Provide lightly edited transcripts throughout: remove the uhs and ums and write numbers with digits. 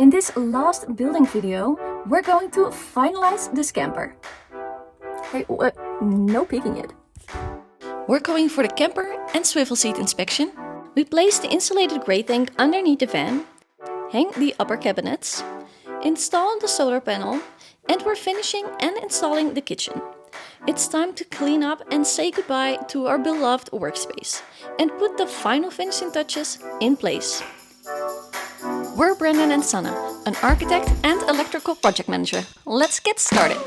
In this last building video, we're going to finalize this camper. Hey, no peeking yet. We're going for the camper and swivel seat inspection. We place the insulated grey tank underneath the van, hang the upper cabinets, install the solar panel, and we're finishing and installing the kitchen. It's time to clean up and say goodbye to our beloved workspace and put the final finishing touches in place. We're Brendan and Sanne, an architect and electrical project manager. Let's get started.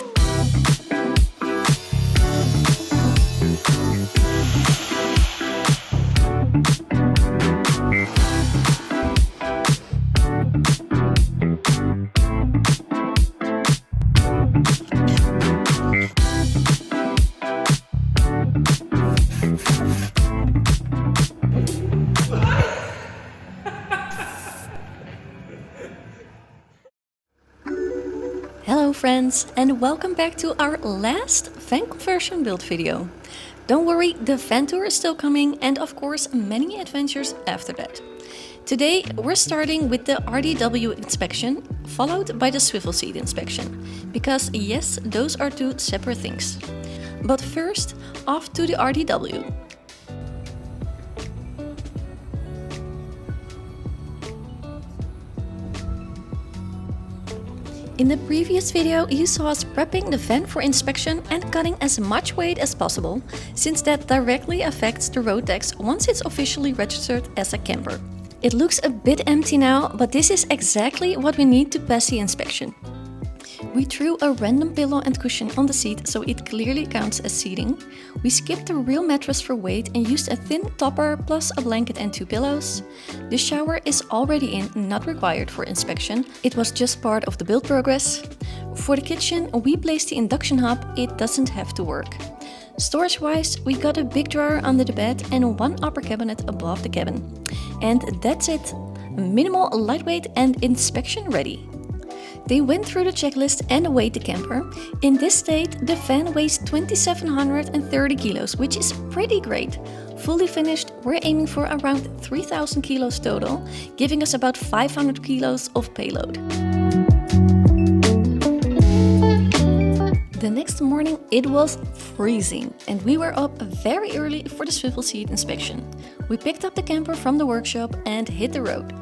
Hello friends, and welcome back to our last van conversion build video. Don't worry, the van tour is still coming and of course many adventures after that. Today we're starting with the RDW inspection, followed by the swivel seat inspection, because yes, those are two separate things. But first, off to the RDW. In the previous video you saw us prepping the van for inspection and cutting as much weight as possible, since that directly affects the road tax once it's officially registered as a camper. It looks a bit empty now, but this is exactly what we need to pass the inspection. We threw a random pillow and cushion on the seat so it clearly counts as seating. We skipped the real mattress for weight and used a thin topper plus a blanket and 2 pillows. The shower is already in, not required for inspection. It was just part of the build progress. For the kitchen, we placed the induction hob. It doesn't have to work. Storage-wise, we got a big drawer under the bed and one upper cabinet above the cabin. And that's it. Minimal, lightweight and inspection ready. They went through the checklist and weighed the camper. In this state, the van weighs 2,730 kilos, which is pretty great. Fully finished, we're aiming for around 3,000 kilos total, giving us about 500 kilos of payload. The next morning it was freezing and we were up very early for the swivel seat inspection. We picked up the camper from the workshop and hit the road.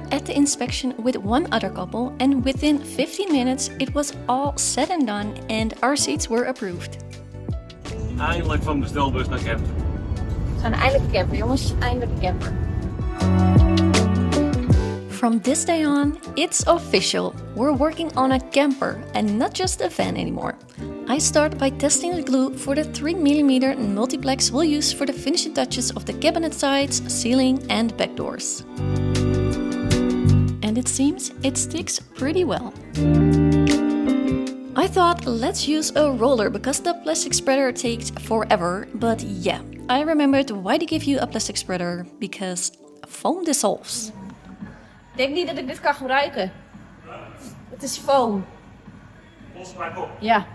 At the inspection with one other couple, and within 15 minutes it was all said and done and our seats were approved. Eindelijk van bestelbus naar camper. We gaan eindelijk camper, jongens. Eindelijk camper. From this day on, it's official. We're working on a camper and not just a van anymore. I start by testing the glue for the 3mm multiplex we'll use for the finishing touches of the cabinet sides, ceiling and back doors. And it seems it sticks pretty well. I thought let's use a roller because the plastic spreader takes forever, but yeah, I remembered why they give you a plastic spreader, because foam dissolves. Ik denk niet dat ik dit kan gebruiken. Het is foam. Los maar op. Ja.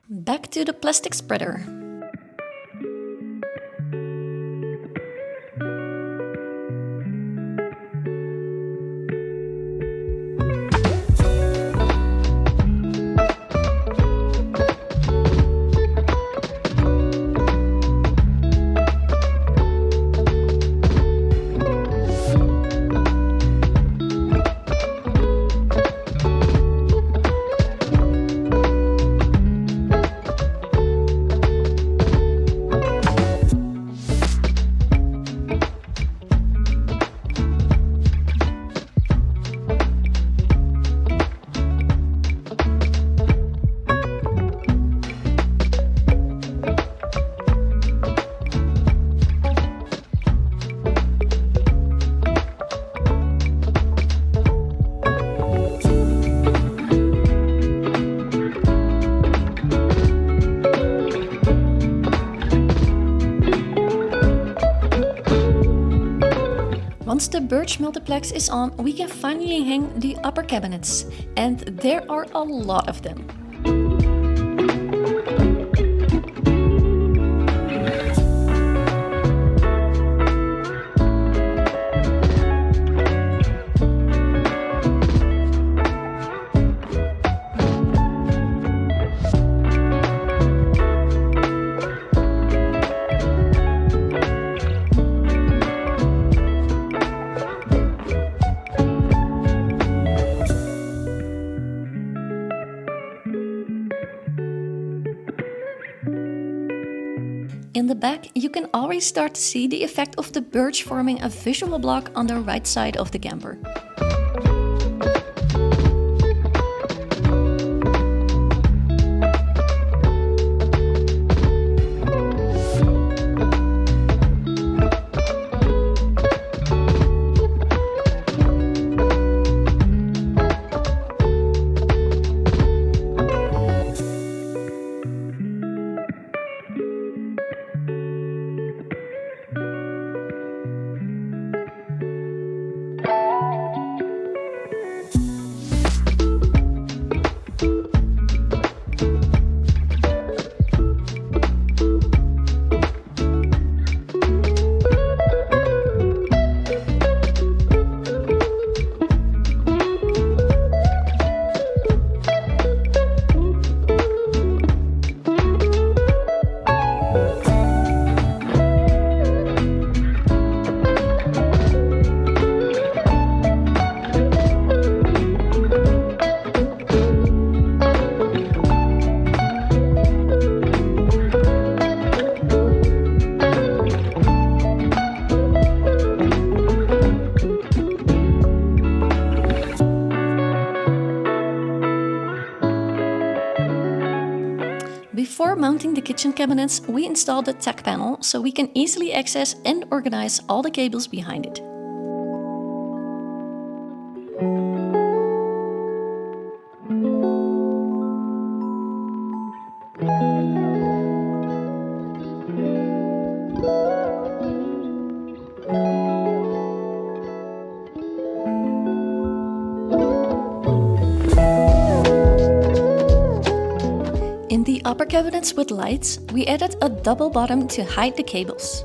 Back to the plastic spreader. Once the birch multiplex is on, we can finally hang the upper cabinets, and there are a lot of them. In the back, you can already start to see the effect of the birch forming a visual block on the right side of the camper. Before mounting the kitchen cabinets, we installed the tack panel so we can easily access and organize all the cables behind it. In the upper cabinets with lights, we added a double bottom to hide the cables.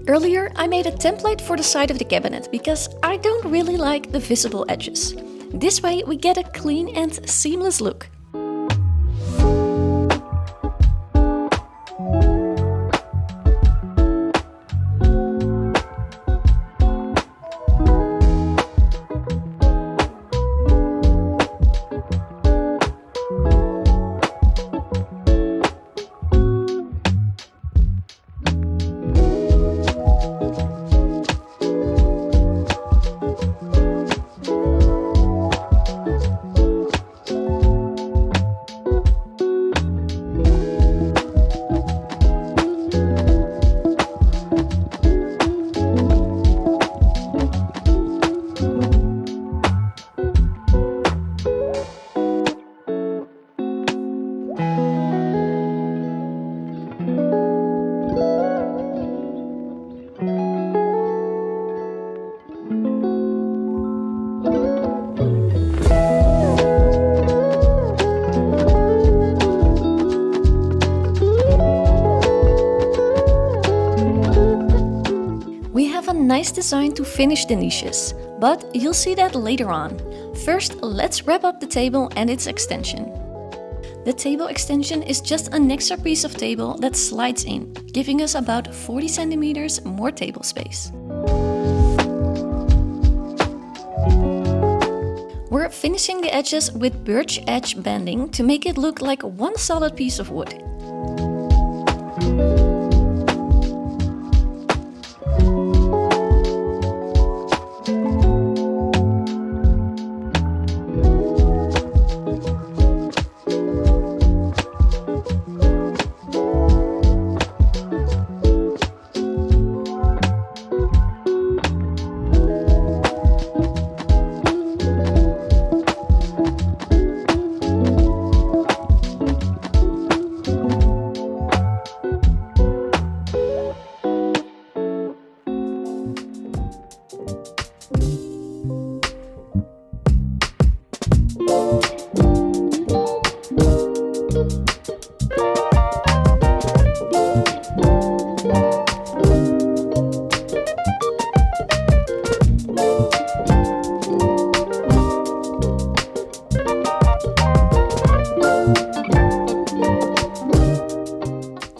Earlier, I made a template for the side of the cabinet because I don't really like the visible edges. This way we get a clean and seamless look. Nice design to finish the niches, but you'll see that later on. First, let's wrap up the table and its extension. The table extension is just an extra piece of table that slides in, giving us about 40 centimeters more table space. We're finishing the edges with birch edge banding to make it look like one solid piece of wood.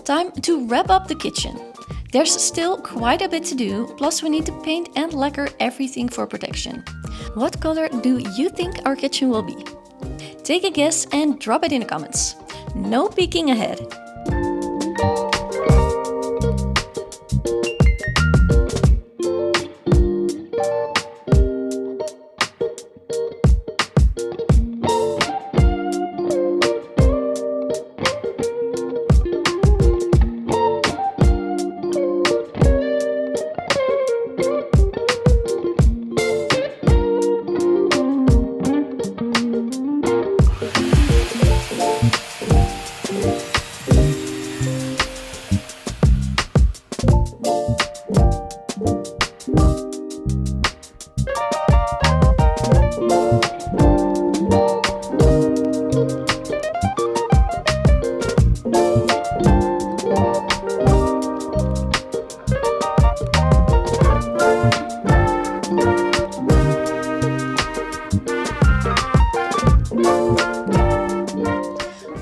Time to wrap up the kitchen. There's still quite a bit to do, plus we need to paint and lacquer everything for protection. What color do you think our kitchen will be? Take a guess and drop it in the comments. No peeking ahead.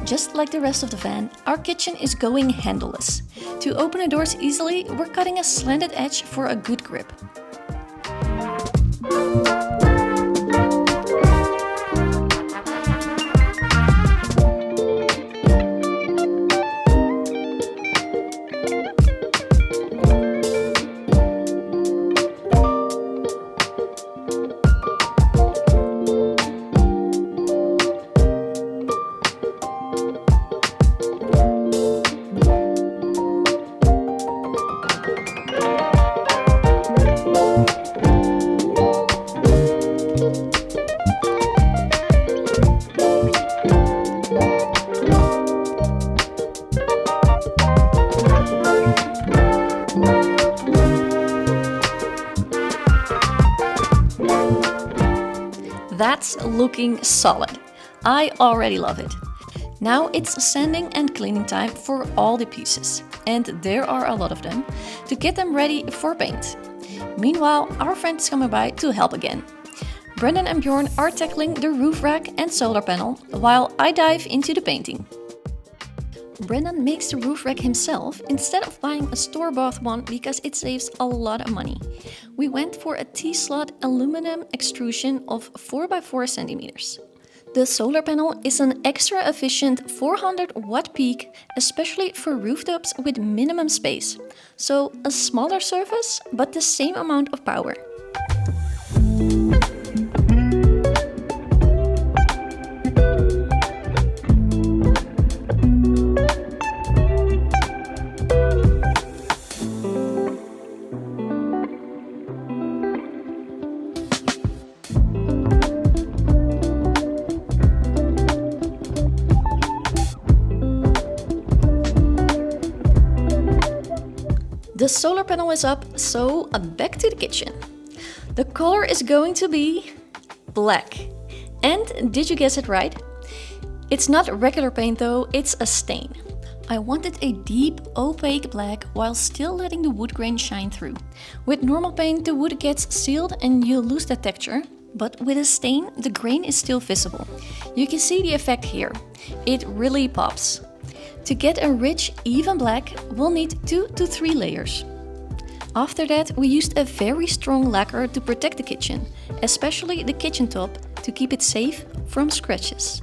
Just like the rest of the van, our kitchen is going handleless. To open the doors easily, we're cutting a slanted edge for a good grip. That's looking solid. I already love it. Now it's sanding and cleaning time for all the pieces, and there are a lot of them, to get them ready for paint. Meanwhile, our friend is coming by to help again. Brendan and Bjorn are tackling the roof rack and solar panel, while I dive into the painting. Brendan makes the roof rack himself instead of buying a store-bought one because it saves a lot of money. We went for a T-slot aluminum extrusion of 4x4 centimeters. The solar panel is an extra efficient 400 watt peak, especially for rooftops with minimum space. So a smaller surface, but the same amount of power. The solar panel is up, so back to the kitchen. The color is going to be black. And did you guess it right? It's not regular paint though, it's a stain. I wanted a deep, opaque black while still letting the wood grain shine through. With normal paint, the wood gets sealed and you lose that texture. But with a stain, the grain is still visible. You can see the effect here. It really pops. To get a rich, even black, we'll need 2 to 3 layers. After that, we used a very strong lacquer to protect the kitchen, especially the kitchen top, to keep it safe from scratches.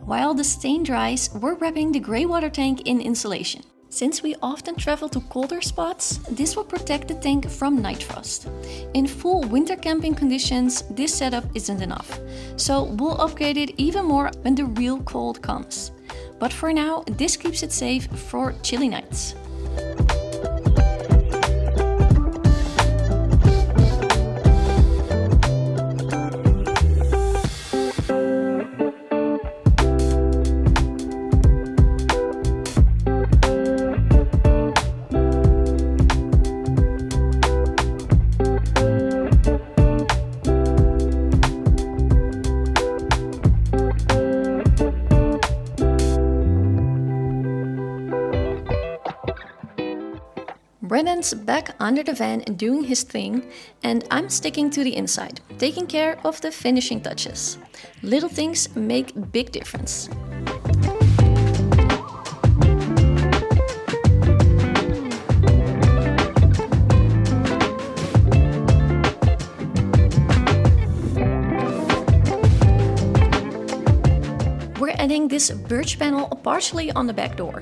While the stain dries, we're wrapping the grey water tank in insulation. Since we often travel to colder spots, this will protect the tank from night frost. In full winter camping conditions, this setup isn't enough, so we'll upgrade it even more when the real cold comes. But for now, this keeps it safe for chilly nights. Brennan's back under the van doing his thing, and I'm sticking to the inside, taking care of the finishing touches. Little things make big difference. We're adding this birch panel partially on the back door.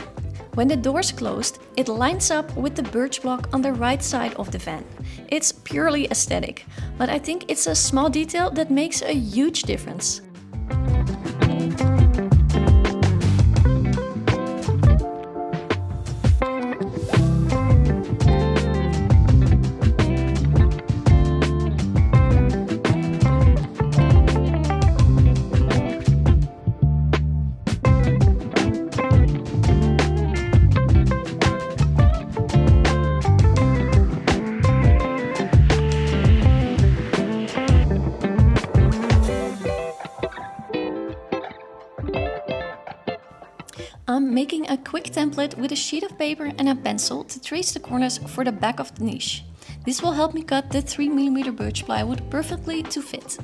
When the door's closed, it lines up with the birch block on the right side of the van. It's purely aesthetic, but I think it's a small detail that makes a huge difference. I'm making a quick template with a sheet of paper and a pencil to trace the corners for the back of the niche. This will help me cut the 3mm birch plywood perfectly to fit.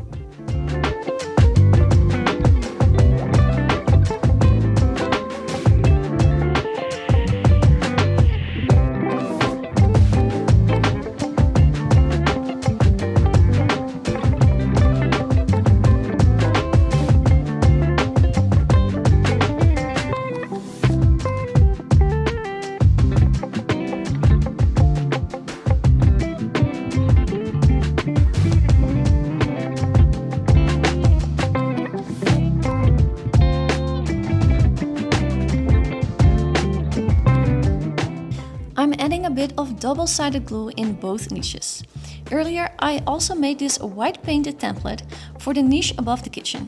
I'm adding a bit of double-sided glue in both niches. Earlier I also made this white painted template for the niche above the kitchen.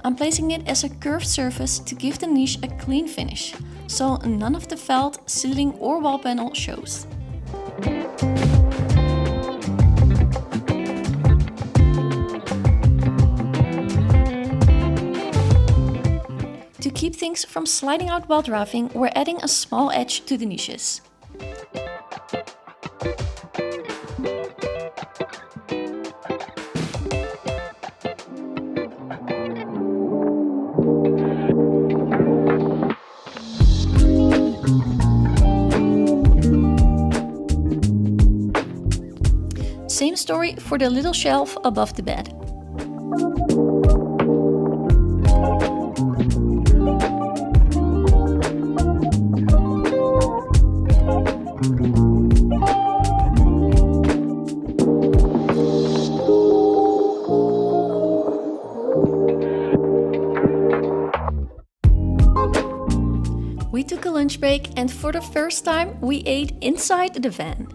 I'm placing it as a curved surface to give the niche a clean finish, so none of the felt, ceiling or wall panel shows. To keep things from sliding out while driving, we're adding a small edge to the niches. Same story for the little shelf above the bed. We took a lunch break and for the first time we ate inside the van.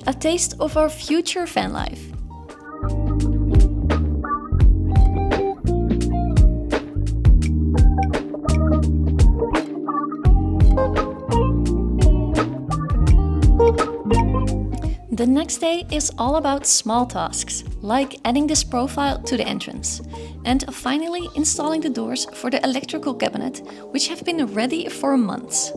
A taste of our future van life. The next day is all about small tasks, like adding this profile to the entrance, and finally installing the doors for the electrical cabinet, which have been ready for months.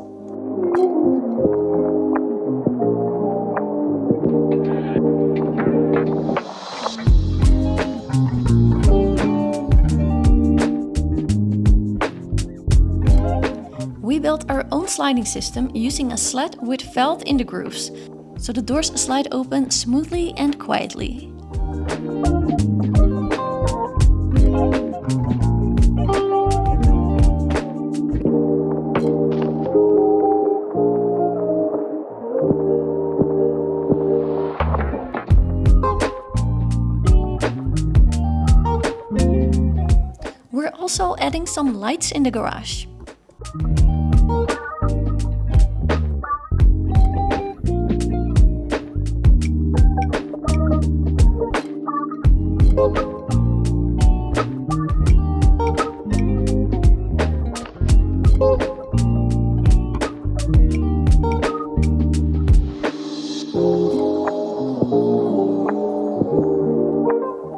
We built our own sliding system using a sled with felt in the grooves, so the doors slide open smoothly and quietly. We're also adding some lights in the garage.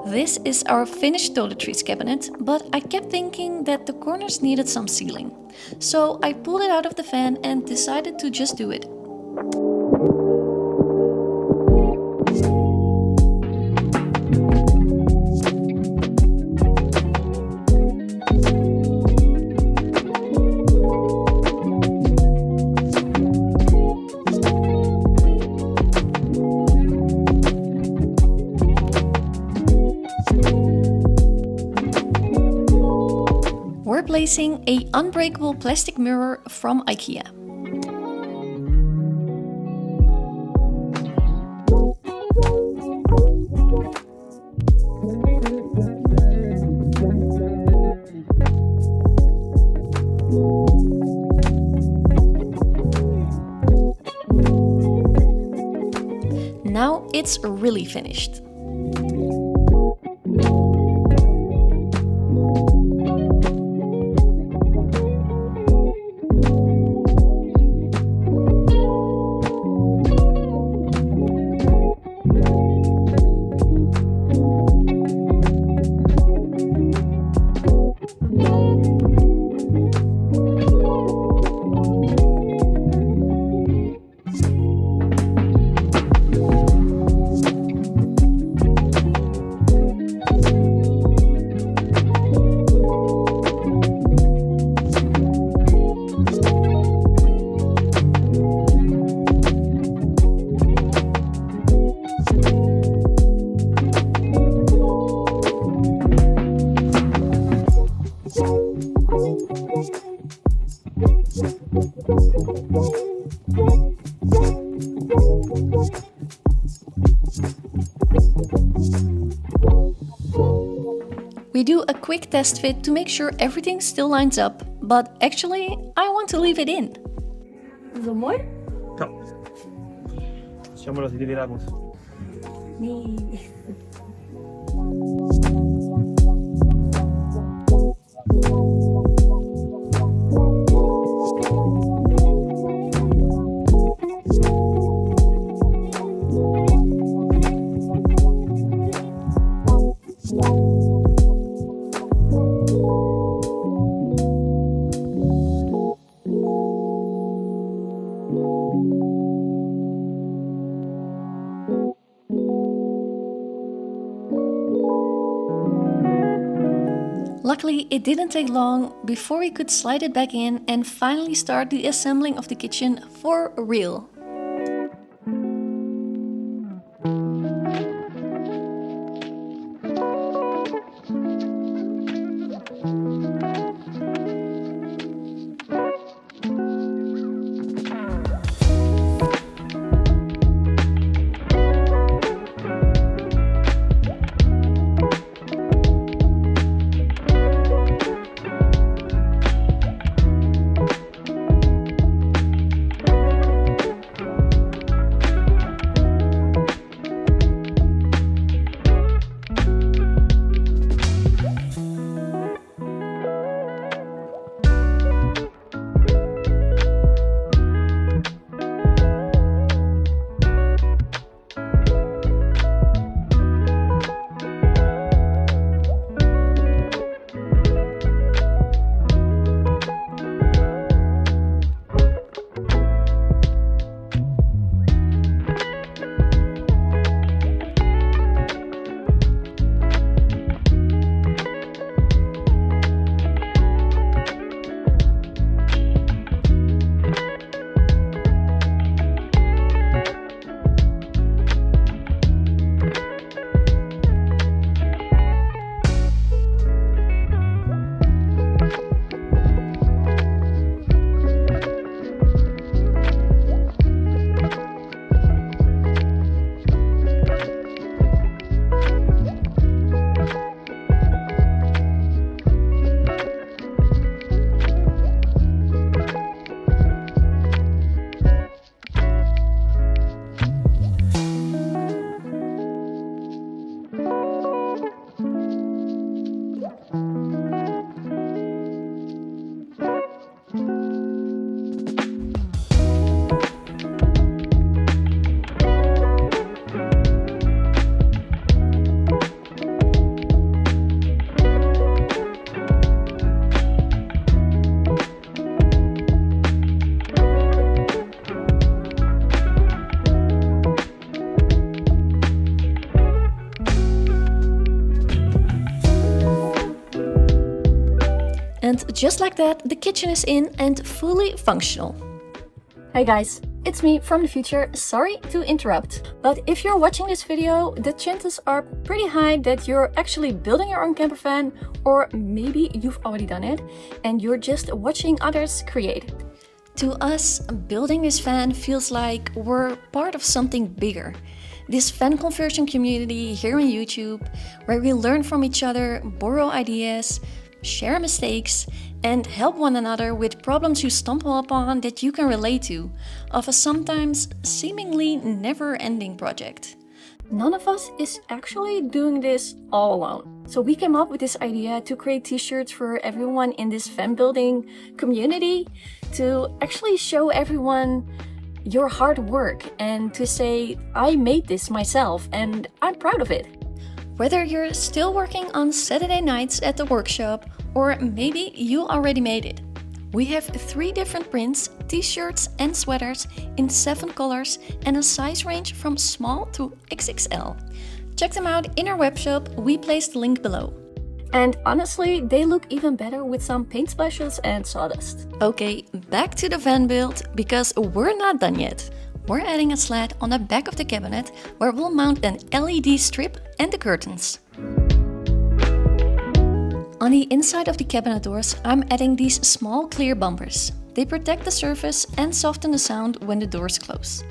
This is our finished toiletries cabinet, but I kept thinking that the corners needed some sealing. So I pulled it out of the fan and decided to just do it. We're placing an unbreakable plastic mirror from IKEA. Now it's really finished. We do a quick test fit to make sure everything still lines up, but actually I want to leave it in. Zo mooi? Ja. Het is jammer dat hij er weer uit moet. Nee. Luckily, it didn't take long before we could slide it back in and finally start the assembling of the kitchen for real. And just like that, the kitchen is in and fully functional. Hey guys, it's me from the future. Sorry to interrupt, but if you're watching this video, the chances are pretty high that you're actually building your own camper van, or maybe you've already done it and you're just watching others create it. To us, building this van feels like we're part of something bigger. This van conversion community here on YouTube, where we learn from each other, borrow ideas, share mistakes, and help one another with problems you stumble upon that you can relate to, of a sometimes seemingly never-ending project. None of us is actually doing this all alone. So we came up with this idea to create t-shirts for everyone in this van building community, to actually show everyone your hard work and to say, I made this myself and I'm proud of it. Whether you're still working on Saturday nights at the workshop, or maybe you already made it. We have 3 different prints, t-shirts and sweaters in 7 colors and a size range from small to XXL. Check them out in our webshop, we placed the link below. And honestly, they look even better with some paint splashes and sawdust. Okay, back to the van build, because we're not done yet. We're adding a slat on the back of the cabinet where we'll mount an LED strip and the curtains. On the inside of the cabinet doors, I'm adding these small clear bumpers. They protect the surface and soften the sound when the doors close.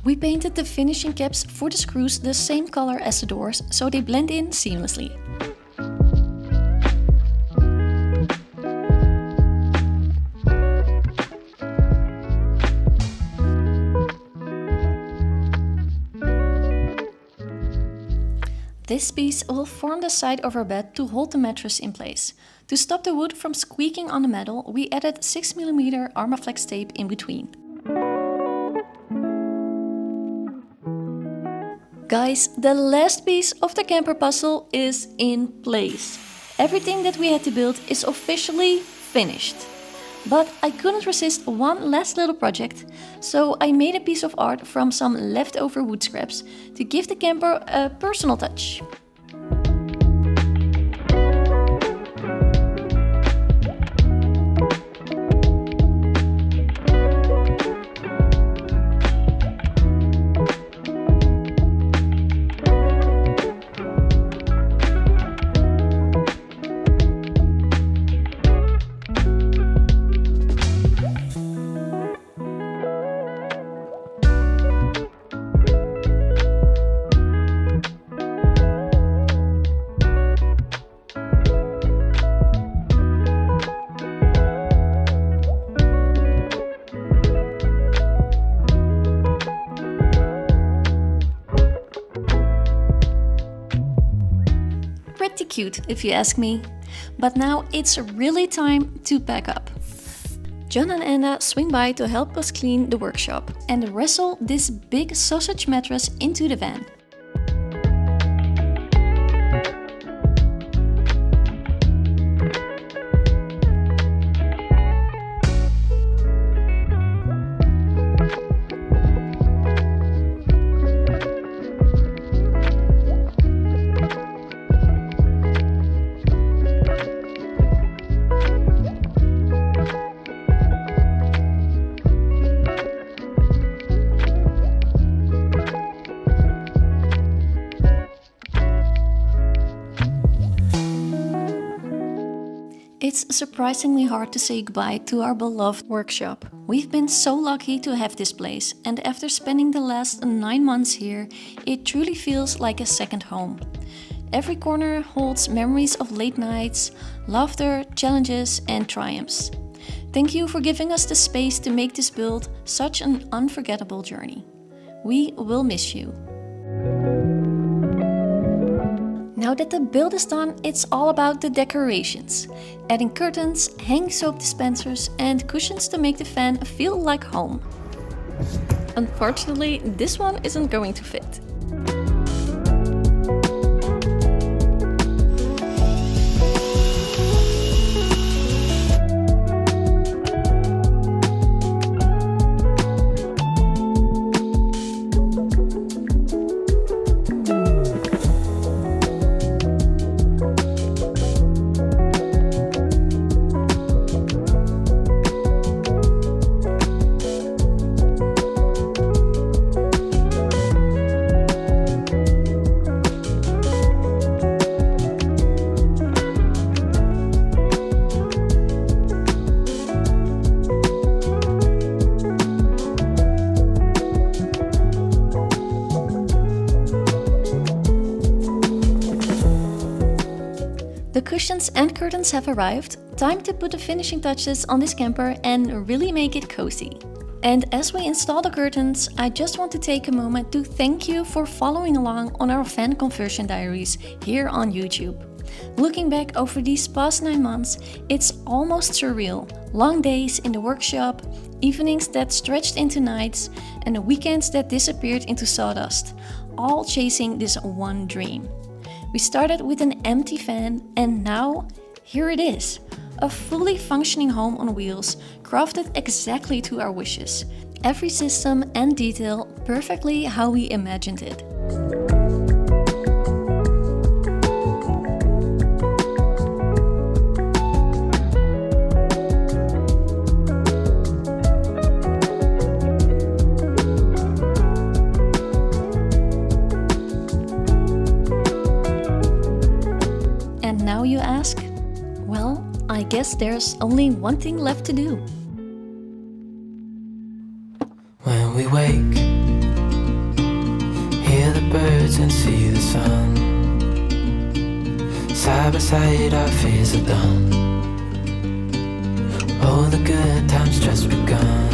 We painted the finishing caps for the screws the same color as the doors, so they blend in seamlessly. This piece will form the side of our bed to hold the mattress in place. To stop the wood from squeaking on the metal, we added 6mm Armaflex tape in between. Guys, the last piece of the camper puzzle is in place. Everything that we had to build is officially finished. But I couldn't resist one last little project, so I made a piece of art from some leftover wood scraps to give the camper a personal touch. Pretty cute, if you ask me. But now it's really time to pack up. John and Anna swing by to help us clean the workshop and wrestle this big sausage mattress into the van. It's surprisingly hard to say goodbye to our beloved workshop. We've been so lucky to have this place, and after spending the last 9 months here, it truly feels like a second home. Every corner holds memories of late nights, laughter, challenges, and triumphs. Thank you for giving us the space to make this build such an unforgettable journey. We will miss you. Now that the build is done, it's all about the decorations. Adding curtains, hang soap dispensers and cushions to make the fan feel like home. Unfortunately, this one isn't going to fit. cushions and curtains have arrived, time to put the finishing touches on this camper and really make it cozy. And as we install the curtains, I just want to take a moment to thank you for following along on our van conversion diaries here on YouTube. Looking back over these past 9 months, it's almost surreal. Long days in the workshop, evenings that stretched into nights, and the weekends that disappeared into sawdust, all chasing this one dream. We started with an empty van and now here it is. A fully functioning home on wheels, crafted exactly to our wishes. Every system and detail perfectly how we imagined it. And now you ask? Well, I guess there's only one thing left to do. When we wake, hear the birds and see the sun. Side by side our fears are done. Oh, the good times just begun.